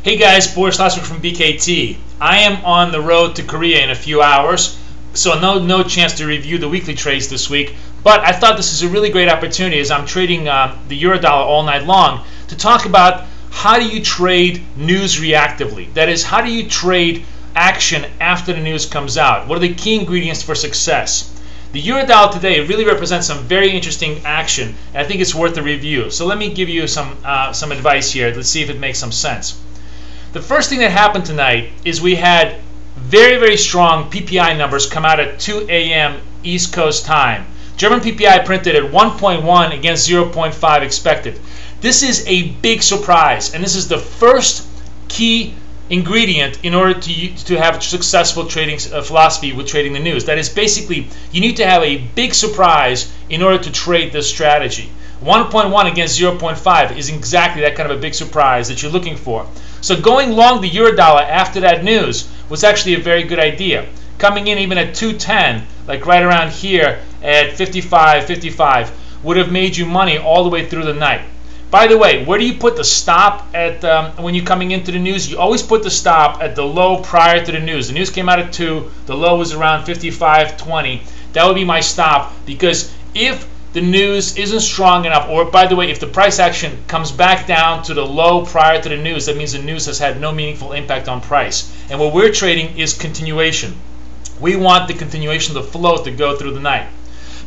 Hey guys, Boris from BKT. I am on the road to Korea in a few hours, so no chance to review the weekly trades this week. But I thought this is a really great opportunity as I'm trading the euro-dollar all night long to talk about how do you trade news reactively. That is, how do you trade action after the news comes out? What are the key ingredients for success? The euro-dollar today really represents some very interesting action, and I think it's worth a review. So let me give you some advice here. Let's see if it makes some sense. The first thing that happened tonight is we had very strong PPI numbers come out at 2 a.m. East Coast time. German PPI printed at 1.1 against 0.5 expected. This is a big surprise, and this is the first key ingredient in order to have a successful trading philosophy with trading the news. That is, basically, you need to have a big surprise in order to trade this strategy. 1.1 against 0.5 is exactly that kind of a big surprise that you're looking for. So going long the euro-dollar after that news was actually a very good idea. Coming in even at 210, like right around here at 55 would have made you money all the way through the night. By the way, where do you put the stop at when you're coming into the news? You always put the stop at the low prior to the news. The news came out at 2, the low was around 55.20. That would be my stop, because if the news isn't strong enough, or by the way, if the price action comes back down to the low prior to the news, that means the news has had no meaningful impact on price. And what we're trading is continuation. We want the continuation of the flow to go through the night.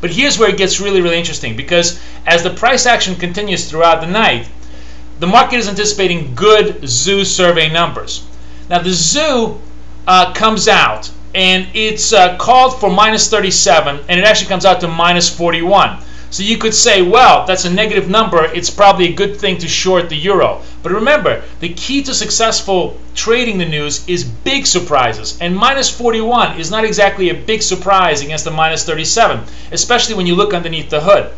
But here's where it gets really interesting, because as the price action continues throughout the night, the market is anticipating good ZOO survey numbers. Now the ZOO comes out, and it's called for minus 37, and it actually comes out to minus 41. So you could say, well, that's a negative number, it's probably a good thing to short the euro. But remember, the key to successful trading the news is big surprises, and minus 41 is not exactly a big surprise against the minus 37, especially when you look underneath the hood.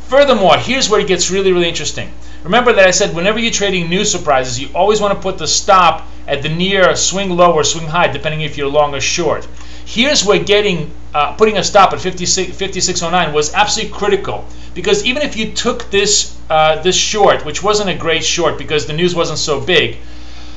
Furthermore, here's where it gets really interesting. Remember that I said whenever you're trading news surprises, you always want to put the stop at the near swing low or swing high, depending if you're long or short. Here's where putting a stop at 56.09 was absolutely critical, because even if you took this short, which wasn't a great short because the news wasn't so big,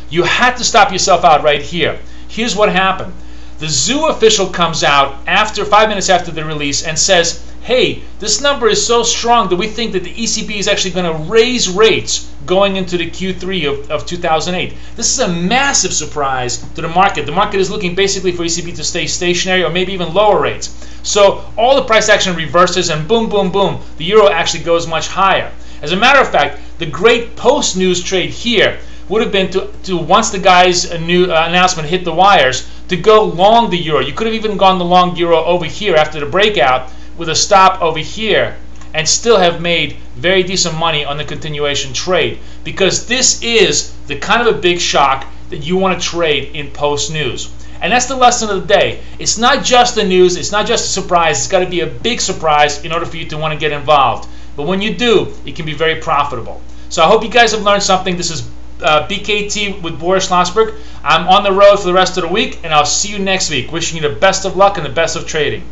you had to stop yourself out right here. Here's what happened. The ZOO official comes out after 5 minutes after the release and says, hey, this number is so strong that we think that the ECB is actually going to raise rates going into the Q3 of 2008. This is a massive surprise to the market. The market is looking basically for ECB to stay stationary or maybe even lower rates. So all the price action reverses, and boom, the euro actually goes much higher. As a matter of fact, the great post-news trade here would have been to once the guy's new announcement hit the wires, to go long the euro. You could have even gone the long euro over here after the breakout with a stop over here and still have made very decent money on the continuation trade, because this is the kind of a big shock that you want to trade in post-news. And that's the lesson of the day. It's not just the news, it's not just a surprise, it's got to be a big surprise in order for you to want to get involved. But when you do, it can be very profitable. So I hope you guys have learned something. This is BKT with Boris Schlossberg. I'm on the road for the rest of the week, and I'll see you next week. Wishing you the best of luck and the best of trading.